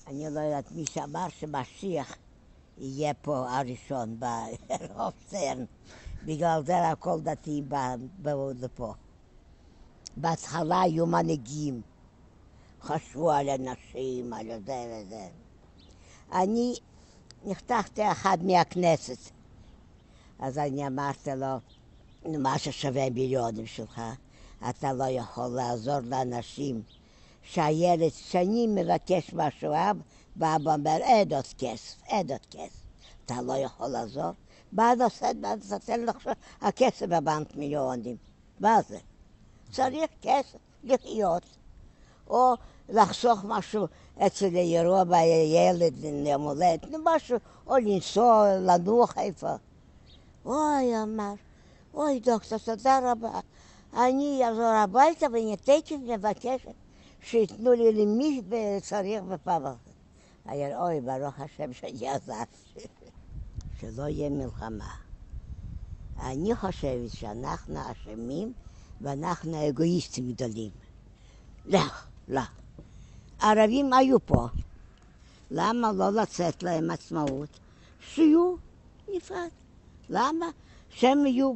אני לא יודעת מי שאמר שמשיח יהיה פה הראשון ברוב צרן. בגלל זה הכל דתיים באו לפה. בהתחלה היו מנהיגים, חשבו על אנשים, על זה וזה. אני נחתכתי אחד מהכנסת, אז אני אמרתי לו, מה ששווה מיליונים שלך, אתה לא יכול לעזור לאנשים שהילד שנים מבקש משהו, ואבא אומר, אין עוד כסף, אין עוד כסף. אתה לא יכול לעזור? מה נותן לך הכסף בבנק מיליונים? מה זה? צריך כסף לחיות, או לחסוך משהו אצל אירוע בילד, יום הולדת, משהו, או לנסוע, לנוח איפה. אוי, אמר, אוי דוקטור, תודה רבה. אני אחזור הביתה ואני תכף מבקשת שיתנו לי למי שצריך בפעם אחת. היה, אוי, ברוך השם שאני עזרתי. שלא יהיה מלחמה. אני חושבת שאנחנו אשמים ואנחנו אגואיסטים גדולים. לא, לא. ערבים היו פה. למה לא לצאת להם עצמאות? שיהיו נפרד. למה? שהם יהיו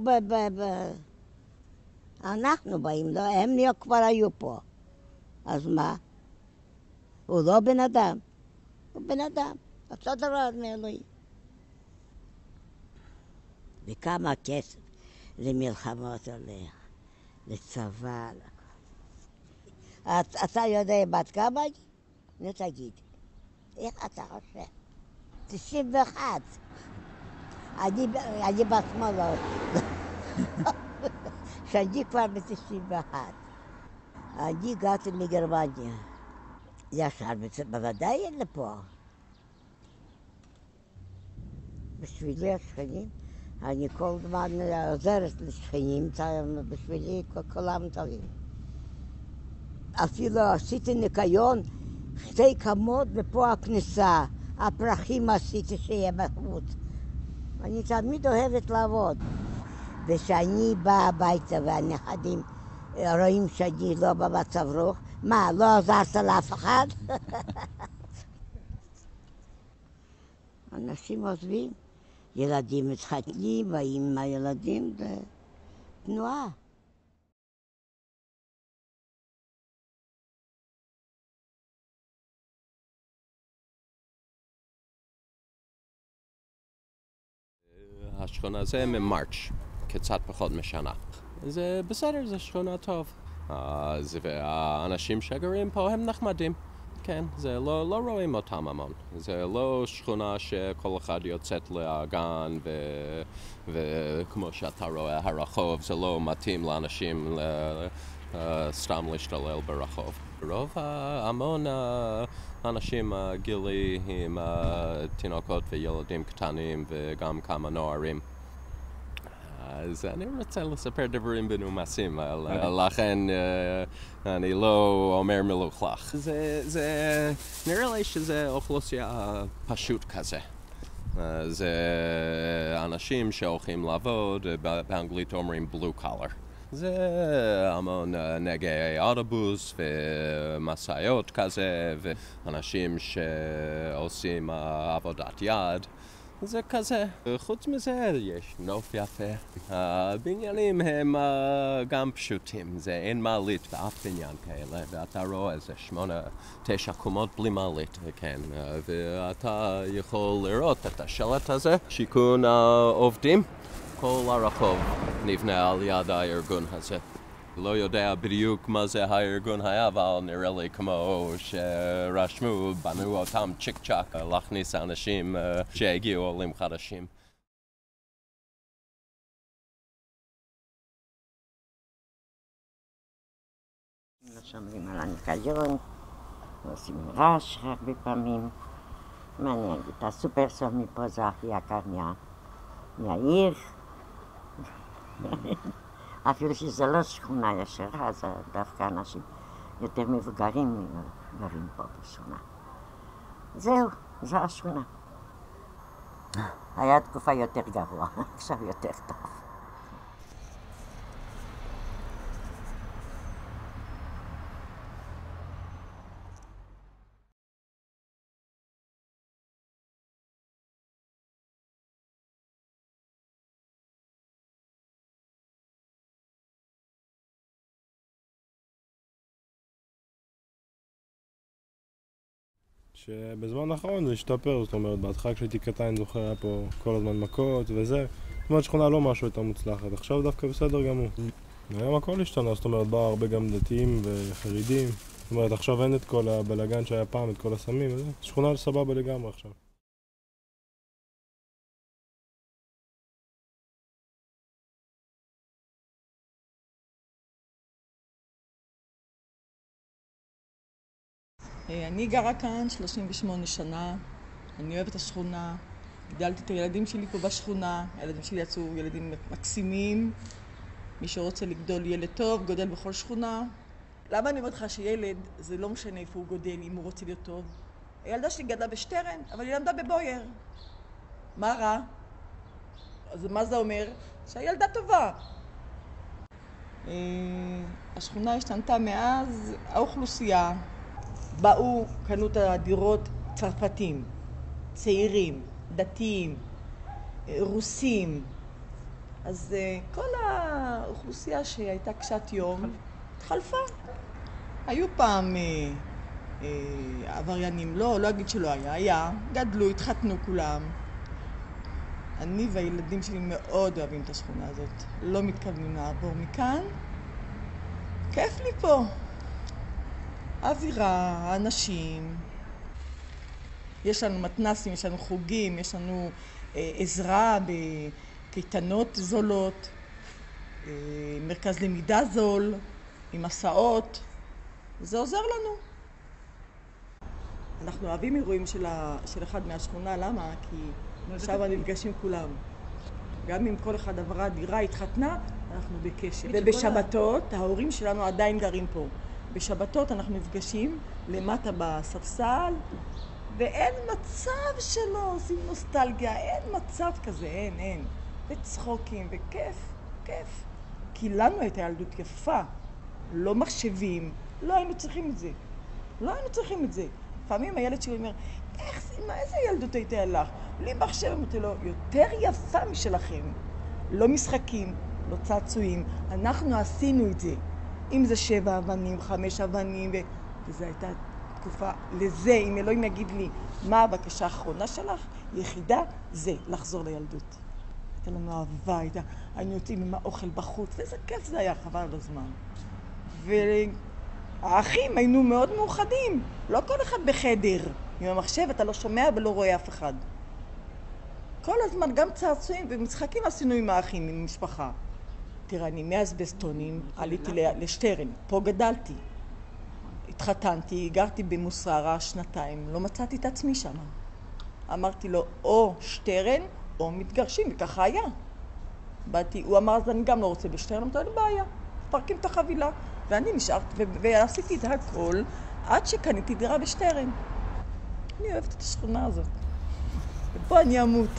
אנחנו באים, לא, הם כבר היו פה. אז מה? הוא לא בן אדם. הוא בן אדם. אותו דבר מאלוהים. וכמה כסף למלחמות הולך, לצבא. אתה יודע בת כמה? נו תגיד. איך אתה חושב? 91. אני בעצמו לא... שאני כבר ב-91. אני הגעתי מגרמניה. ישר בוודאי אין לפה. בשבילי השכנים, אני כל הזמן עוזרת לשכנים, בשבילי כולם טובים. אפילו עשיתי ניקיון, 2 קומות ופה הכניסה. הפרחים עשיתי שיהיה בחוץ. אני תמיד אוהבת לעבוד. וכשאני באה הביתה והנכדים רואים שאני לא במצב רוח, מה, לא עזרת לאף אחד? אנשים עוזבים, ילדים מתחתנים, באים עם הילדים, זה תנועה. השכונה זה ממרץ', קצת פחות משנה. זה בסדר, זה שכונה טוב. והאנשים שגרים פה הם נחמדים. כן, זה לא רואים אותם המון. זה לא שכונה שכל אחד יוצאת לגן וכמו שאתה רואה הרחוב, זה לא מתאים לאנשים סתם להשתולל ברחוב. רוב המון אנשים גילי עם תינוקות וילדים קטנים וגם כמה נוערים. אז אני רוצה לספר דברים מנומסים, לכן אני לא אומר מלוכלך. נראה לי שזה אוכלוסייה פשוט כזה. זה אנשים שהולכים לעבוד, באנגלית אומרים blue collar. זה המון נהגי אוטובוס ומסעיות כזה, ואנשים שעושים עבודת יד. זה כזה. חוץ מזה יש נוף יפה. הבניינים הם גם פשוטים. זה אין מעלית באף בניין כאלה, ואתה רואה איזה 8-9 קומות בלי מעלית, כן. ואתה יכול לראות את השלט הזה, שיכון עובדים. כל הרחוב נבנה על יד הארגון הזה. לא יודע בדיוק מה זה הארגון היה, אבל נראה לי כמו שרשמו, בנו אותם צ'יק צ'ק להכניס אנשים שהגיעו עולים חדשים. לא שומרים על הניקיון, עושים רעש הרבה פעמים. מעניין, את הסופרסוף מפה זה הכי יקר מהעיר. אפילו שזה לא שכונה ישרה, אז דווקא אנשים יותר מבוגרים גרים פה בשכונה. זהו, זו השכונה. היה תקופה יותר גרוע, עכשיו יותר טוב. שבזמן האחרון זה השתפר, זאת אומרת, בהתחלה כשהייתי קטן אני זוכר היה פה כל הזמן מכות וזה. זאת אומרת, שכונה לא משהו יותר מוצלחת, עכשיו דווקא בסדר גמור. היום הכל השתנה, זאת אומרת, באו הרבה גם דתיים וחרדים. זאת אומרת, עכשיו אין את כל הבלגן שהיה פעם, את כל הסמים וזה. שכונה סבבה לגמרי עכשיו. אני גרה כאן 38 שנה, אני אוהבת את השכונה, גידלתי את הילדים שלי פה בשכונה, הילדים שלי יצאו ילדים מקסימים, מי שרוצה לגדול ילד טוב, גודל בכל שכונה. למה אני אומרת לך שילד, זה לא משנה איפה הוא גודל, אם הוא רוצה להיות טוב. הילדה שלי גדלה בשטרן, אבל היא למדה בבויר. מה רע? אז מה זה אומר? שהילדה טובה. השכונה השתנתה מאז, האוכלוסייה. באו, קנו את הדירות צרפתים, צעירים, דתיים, רוסים. אז כל האוכלוסייה שהייתה קשת יום התחלפה. היו פעם עבריינים, לא אגיד שלא היה, גדלו, התחתנו כולם. אני והילדים שלי מאוד אוהבים את השכונה הזאת, לא מתכוונים לעבור מכאן. כיף לי פה. אווירה, אנשים, יש לנו מתנסים, יש לנו חוגים, יש לנו עזרה בקייטנות זולות, מרכז למידה זול, עם הסעות, זה עוזר לנו. אנחנו אוהבים אירועים של אחד מהשכונה, למה? כי עכשיו נפגשים כולם. גם אם כל אחד עברה דירה, התחתנה, אנחנו בקשר. ובשבתות, ההורים שלנו עדיין גרים פה. בשבתות אנחנו נפגשים למטה בספסל, ואין מצב שלא עושים נוסטלגיה, אין מצב כזה, אין. וצחוקים וכיף, כיף. כי לנו הייתה ילדות יפה, לא מחשבים, לא היינו צריכים את זה. לפעמים הילד שלי אומר, איזה ילדות הייתה לך? בלי מחשב, אמרתי לו, יותר יפה משלכם. לא משחקים, לא צעצועים, אנחנו עשינו את זה. אם זה 7 אבנים, 5 אבנים, וזו הייתה תקופה לזה, אם אלוהים יגיד לי, מה הבקשה האחרונה שלך? יחידה, זה, לחזור לילדות. הייתה לנו אהבה, היינו יוצאים עם האוכל בחוץ, ואיזה כיף זה היה, חבל על הזמן. והאחים היינו מאוד מאוחדים, לא כל אחד בחדר. עם המחשב אתה לא שומע ולא רואה אף אחד. כל הזמן גם צעצועים ומשחקים עשינו עם האחים, עם המשפחה. תראה, אני מאזבסטונים, עליתי לשטרן, פה גדלתי. התחתנתי, גרתי במוסררה 2, לא מצאתי את עצמי שם. אמרתי לו, או שטרן או מתגרשים, וככה היה. הוא אמר, אז אני גם לא רוצה בשטרן, אמרתי לו, בעיה, פרקים את החבילה. ואני נשארתי, ועשיתי את הכל, עד שקניתי דירה בשטרן. אני אוהבת את השכונה הזאת. ופה אני אמות.